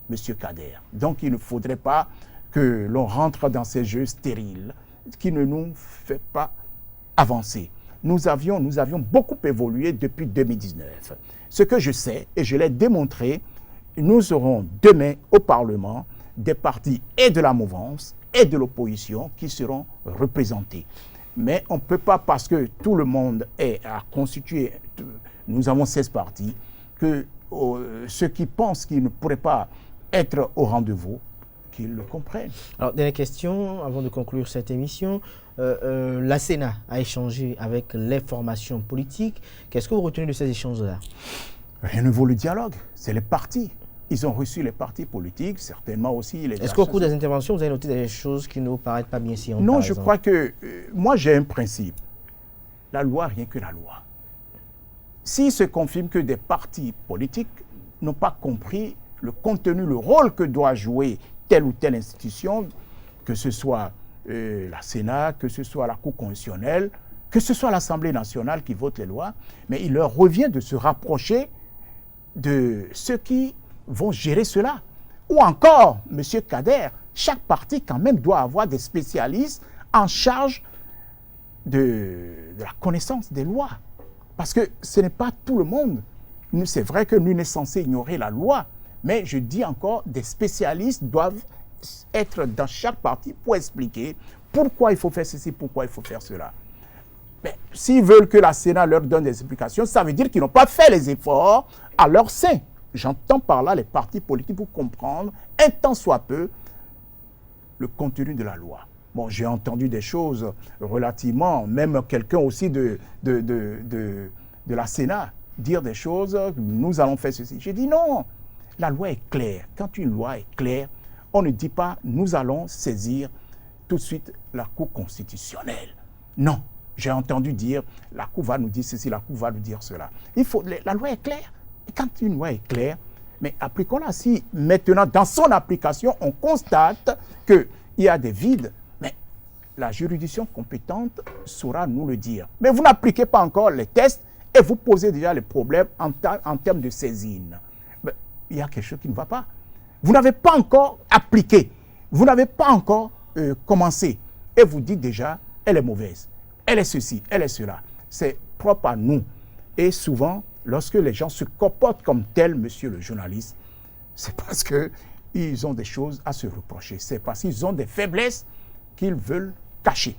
M. Kader. Donc, il ne faudrait pas que l'on rentre dans ces jeux stériles qui ne nous fait pas avancer. Nous avions beaucoup évolué depuis 2019. Ce que je sais, et je l'ai démontré, nous aurons demain au Parlement des partis et de la mouvance et de l'opposition qui seront représentés. Mais on ne peut pas, parce que tout le monde est à constituer, nous avons 16 partis, que ceux qui pensent qu'ils ne pourraient pas être au rendez-vous, qu'ils le comprennent. Alors, dernière question, avant de conclure cette émission. La Sénat a échangé avec les formations politiques. Qu'est-ce que vous retenez de ces échanges-là? Rien ne vaut le dialogue, c'est les partis. Ils ont reçu les partis politiques, certainement aussi les... Est-ce qu'au cours des interventions, vous avez noté des choses qui ne vous paraissent pas bien scientes? Non, je crois que... moi, j'ai un principe. La loi, rien que la loi. S'il se confirme que des partis politiques n'ont pas compris le contenu, le rôle que doit jouer telle ou telle institution, que ce soit la Sénat, que ce soit la Cour constitutionnelle, que ce soit l'Assemblée nationale qui vote les lois, mais il leur revient de se rapprocher de ceux qui vont gérer cela. Ou encore, M. Kader, chaque parti quand même doit avoir des spécialistes en charge de la connaissance des lois. Parce que ce n'est pas tout le monde. C'est vrai que nous sommes censés ignorer la loi, mais je dis encore, des spécialistes doivent être dans chaque parti pour expliquer pourquoi il faut faire ceci, pourquoi il faut faire cela. Mais s'ils veulent que la Sénat leur donne des explications, ça veut dire qu'ils n'ont pas fait les efforts à leur sein. J'entends par là les partis politiques pour comprendre, un tant soit peu, le contenu de la loi. Bon, j'ai entendu des choses relativement, même quelqu'un aussi de la Sénat, dire des choses, nous allons faire ceci. J'ai dit non, la loi est claire. Quand une loi est claire, on ne dit pas nous allons saisir tout de suite la Cour constitutionnelle. Non, j'ai entendu dire la Cour va nous dire ceci, la Cour va nous dire cela. La loi est claire. Et quand une loi est claire, mais appliquons-la. Si maintenant, dans son application, on constate qu'il y a des vides, mais la juridiction compétente saura nous le dire. Mais vous n'appliquez pas encore les tests et vous posez déjà les problèmes en termes de saisine. Mais il y a quelque chose qui ne va pas. Vous n'avez pas encore appliqué. Vous n'avez pas encore commencé. Et vous dites déjà, elle est mauvaise. Elle est ceci, elle est cela. C'est propre à nous. Et souvent, lorsque les gens se comportent comme tels, monsieur le journaliste, c'est parce qu'ils ont des choses à se reprocher. C'est parce qu'ils ont des faiblesses qu'ils veulent cacher.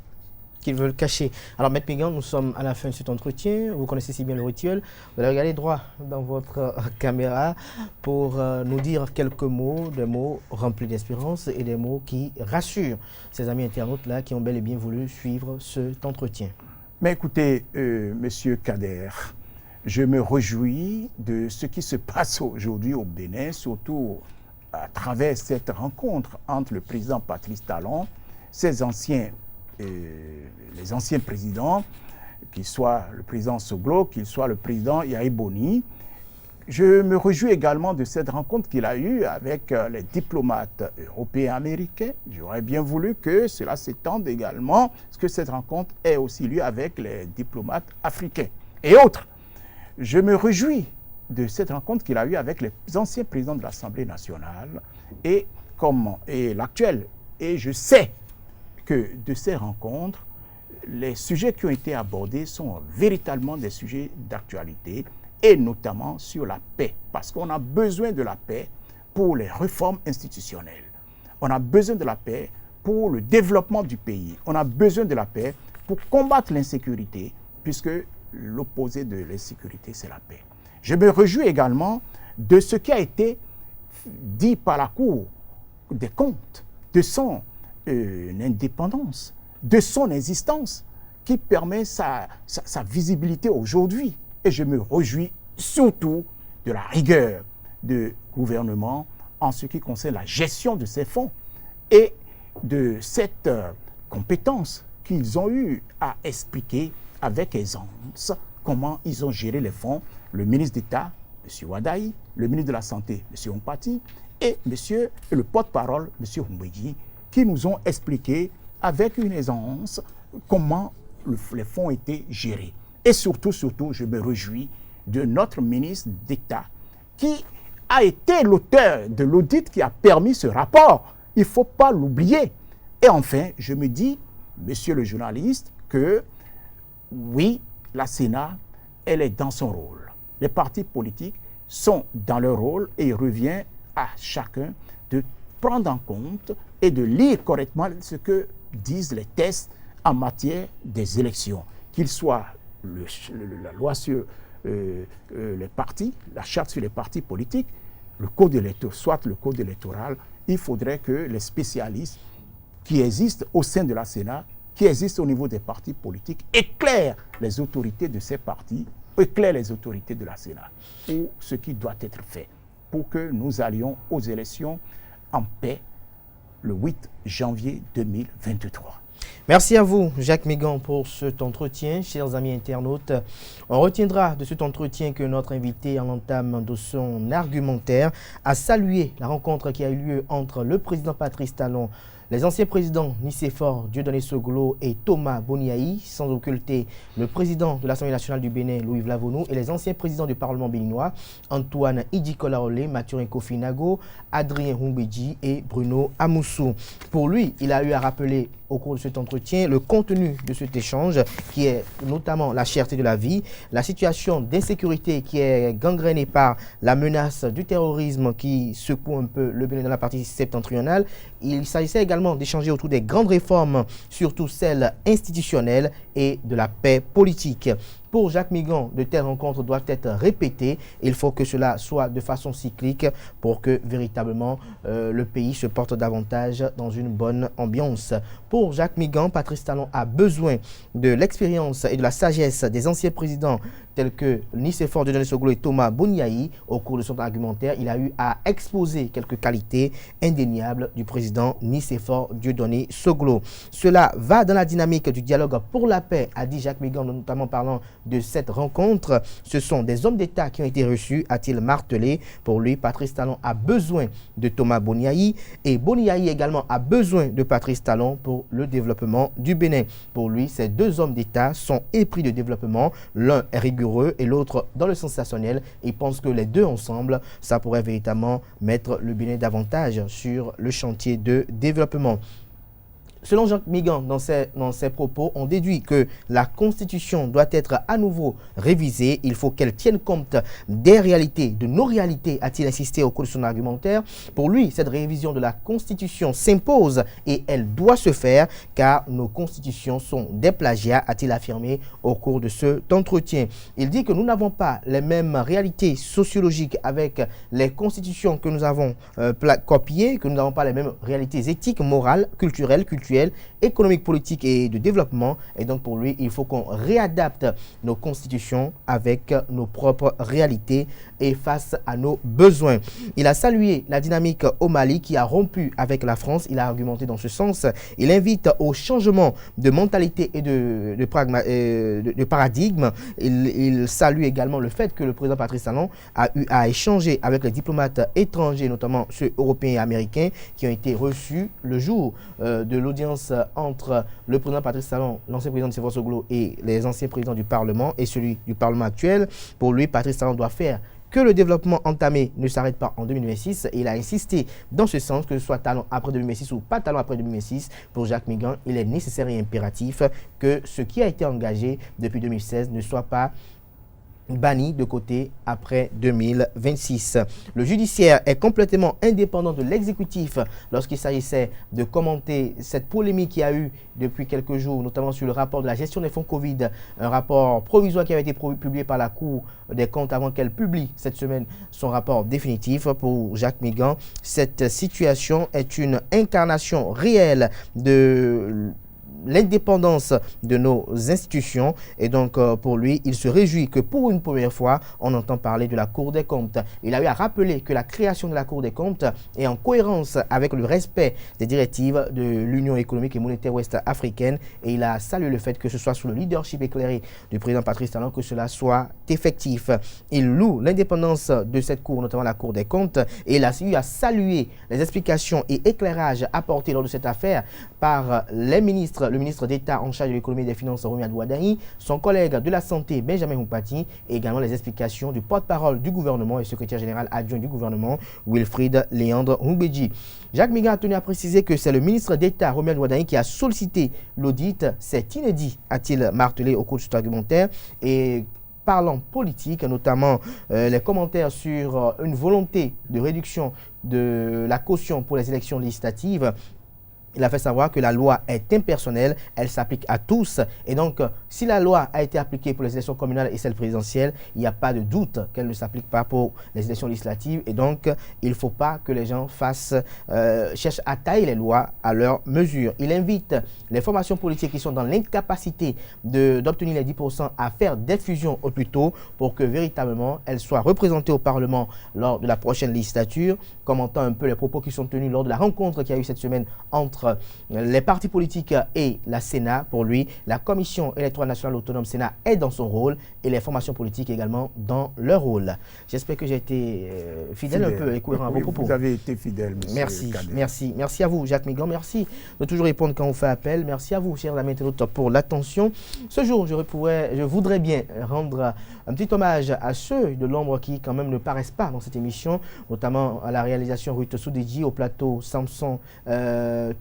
Alors, Maître Migan, nous sommes à la fin de cet entretien. Vous connaissez si bien le rituel. Vous allez regarder droit dans votre caméra pour nous dire quelques mots, des mots remplis d'espérance et des mots qui rassurent ces amis internautes-là qui ont bel et bien voulu suivre cet entretien. Mais écoutez, monsieur Kader, je me réjouis de ce qui se passe aujourd'hui au Bénin, surtout à travers cette rencontre entre le président Patrice Talon, les anciens présidents, qu'il soit le président Soglo, qu'il soit le président Yahi Boni. Je me réjouis également de cette rencontre qu'il a eue avec les diplomates européens et américains. J'aurais bien voulu que cela s'étende également, que cette rencontre ait aussi lieu avec les diplomates africains et autres. Je me réjouis de cette rencontre qu'il a eue avec les anciens présidents de l'Assemblée nationale et l'actuel. Et je sais que de ces rencontres, les sujets qui ont été abordés sont véritablement des sujets d'actualité, et notamment sur la paix, parce qu'on a besoin de la paix pour les réformes institutionnelles. On a besoin de la paix pour le développement du pays. On a besoin de la paix pour combattre l'insécurité, puisque l'opposé de l'insécurité, c'est la paix. Je me réjouis également de ce qui a été dit par la Cour des comptes, de son indépendance, de son existence, qui permet sa visibilité aujourd'hui. Et je me réjouis surtout de la rigueur du gouvernement en ce qui concerne la gestion de ces fonds et de cette compétence qu'ils ont eu à expliquer avec aisance comment ils ont géré les fonds. Le ministre d'État, M. Wadaï, le ministre de la Santé, M. Ompati, et le porte-parole, M. Humbegi, qui nous ont expliqué avec une aisance comment les fonds étaient gérés. Et surtout, je me réjouis de notre ministre d'État qui a été l'auteur de l'audit qui a permis ce rapport. Il ne faut pas l'oublier. Et enfin, je me dis, monsieur le journaliste, que oui, la Sénat, elle est dans son rôle. Les partis politiques sont dans leur rôle et il revient à chacun de prendre en compte et de lire correctement ce que disent les textes en matière des élections, qu'ils soient la loi sur les partis, la charte sur les partis politiques, le code électoral, soit le code électoral. Il faudrait que les spécialistes qui existent au sein de la Sénat, qui existent au niveau des partis politiques, éclairent les autorités de ces partis, éclairent les autorités de la Sénat pour ce qui doit être fait, pour que nous allions aux élections en paix le 8 janvier 2023. Merci à vous, Jacques Migan, pour cet entretien. Chers amis internautes, on retiendra de cet entretien que notre invité, en l'entame de son argumentaire, a salué la rencontre qui a eu lieu entre le président Patrice Talon, les anciens présidents Nicéphore Dieudonné Soglo et Thomas Boniaï, sans occulter le président de l'Assemblée nationale du Bénin, Louis Vlavonou, et les anciens présidents du Parlement béninois, Antoine Idikola-Olé, Mathurin Kofi-Nago, Adrien Humbegi et Bruno Amoussou. Pour lui, il a eu à rappeler au cours de cet entretien le contenu de cet échange, qui est notamment la cherté de la vie, la situation d'insécurité qui est gangrénée par la menace du terrorisme qui secoue un peu le Bénin dans la partie septentrionale. Il s'agissait également d'échanger autour des grandes réformes, surtout celles institutionnelles et de la paix politique. Pour Jacques Migan, de telles rencontres doivent être répétées. Il faut que cela soit de façon cyclique pour que véritablement le pays se porte davantage dans une bonne ambiance. Pour Jacques Migan, Patrice Talon a besoin de l'expérience et de la sagesse des anciens présidents tels que Nicéphore Dieudonné Soglo et Thomas Boniaï. Au cours de son argumentaire, il a eu à exposer quelques qualités indéniables du président Nicéphore Dieudonné Soglo. Cela va dans la dynamique du dialogue pour la paix, a dit Jacques Migan, notamment parlant de cette rencontre. Ce sont des hommes d'État qui ont été reçus, a-t-il martelé. Pour lui, Patrice Talon a besoin de Thomas Boniaï et Boniaï également a besoin de Patrice Talon pour le développement du Bénin. Pour lui, ces deux hommes d'État sont épris de développement. L'un est rigoureux et l'autre dans le sensationnel. Il pense que les deux ensemble, ça pourrait véritablement mettre le Bénin davantage sur le chantier de développement. Selon Jacques Migan, dans ses propos, on déduit que la Constitution doit être à nouveau révisée. Il faut qu'elle tienne compte des réalités, de nos réalités, a-t-il insisté au cours de son argumentaire. Pour lui, cette révision de la Constitution s'impose et elle doit se faire car nos constitutions sont des plagiats, a-t-il affirmé au cours de cet entretien. Il dit que nous n'avons pas les mêmes réalités sociologiques avec les constitutions que nous avons copiées, que nous n'avons pas les mêmes réalités éthiques, morales, culturelles, économique, politique et de développement. Et donc pour lui, il faut qu'on réadapte nos constitutions avec nos propres réalités et face à nos besoins. Il a salué la dynamique au Mali qui a rompu avec la France. Il a argumenté dans ce sens. Il invite au changement de mentalité et de paradigme. Il salue également le fait que le président Patrice Talon a eu à échanger avec les diplomates étrangers, notamment ceux européens et américains, qui ont été reçus le jour de l'audience entre le président Patrice Talon, l'ancien président de Sévère-Soglo et les anciens présidents du Parlement et celui du Parlement actuel. Pour lui, Patrice Talon doit faire que le développement entamé ne s'arrête pas en 2026. Et il a insisté dans ce sens, que ce soit Talon après 2026 ou pas Talon après 2026, pour Jacques Migan, il est nécessaire et impératif que ce qui a été engagé depuis 2016 ne soit pas banni de côté après 2026. Le judiciaire est complètement indépendant de l'exécutif lorsqu'il s'agissait de commenter cette polémique qu'il y a eu depuis quelques jours, notamment sur le rapport de la gestion des fonds Covid, un rapport provisoire qui avait été publié par la Cour des comptes avant qu'elle publie cette semaine son rapport définitif. Pour Jacques Migan, cette situation est une incarnation réelle de l'indépendance de nos institutions et donc pour lui, il se réjouit que pour une première fois, on entend parler de la Cour des comptes. Il a eu à rappeler que la création de la Cour des comptes est en cohérence avec le respect des directives de l'Union économique et monétaire ouest-africaine et il a salué le fait que ce soit sous le leadership éclairé du président Patrice Talon que cela soit effectif. Il loue l'indépendance de cette Cour, notamment la Cour des comptes, et il a eu à saluer les explications et éclairages apportés lors de cette affaire par les ministres, le ministre d'État en charge de l'économie et des finances, Romuald Wadani, son collègue de la Santé, Benjamin Moupati, et également les explications du porte-parole du gouvernement et secrétaire général adjoint du gouvernement, Wilfried Léandre Houbedji. Jacques Migan a tenu à préciser que c'est le ministre d'État, Romuald Wadani, qui a sollicité l'audit. C'est inédit, a-t-il martelé au cours de cet argumentaire. Et parlant politique, notamment les commentaires sur une volonté de réduction de la caution pour les élections législatives, il a fait savoir que la loi est impersonnelle, elle s'applique à tous. Et donc, si la loi a été appliquée pour les élections communales et celles présidentielles, il n'y a pas de doute qu'elle ne s'applique pas pour les élections législatives. Et donc, il ne faut pas que les gens cherchent à tailler les lois à leur mesure. Il invite les formations politiques qui sont dans l'incapacité d'obtenir les 10% à faire des fusions au plus tôt pour que véritablement elles soient représentées au Parlement lors de la prochaine législature, commentant un peu les propos qui sont tenus lors de la rencontre qu'il y a eu cette semaine entre les partis politiques et la Sénat. Pour lui, la Commission électorale nationale autonome Sénat est dans son rôle et les formations politiques également dans leur rôle. J'espère que j'ai été fidèle un peu et cohérent à vos propos. Vous avez été fidèle, monsieur. Merci, Cadet. merci. Merci à vous, Jacques Migan. Merci de toujours répondre quand on fait appel. Merci à vous, chers amis internautes, pour l'attention. Ce jour, je voudrais bien rendre un petit hommage à ceux de l'ombre qui, quand même, ne paraissent pas dans cette émission, notamment à la réalisation Ruth Soudedji, au plateau Samson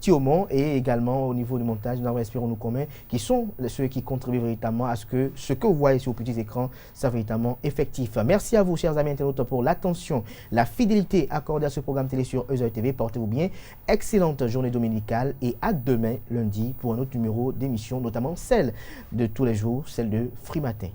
Thiomont et également au niveau du montage, nous avons Espérons-nous commun, qui sont ceux qui contribuent véritablement à ce que vous voyez sur vos petits écrans soit véritablement effectif. Merci à vous, chers amis internautes, pour l'attention, la fidélité accordée à ce programme télé sur Euzeuil TV. Portez-vous bien, excellente journée dominicale et à demain, lundi, pour un autre numéro d'émission, notamment celle de tous les jours, celle de Free Matin.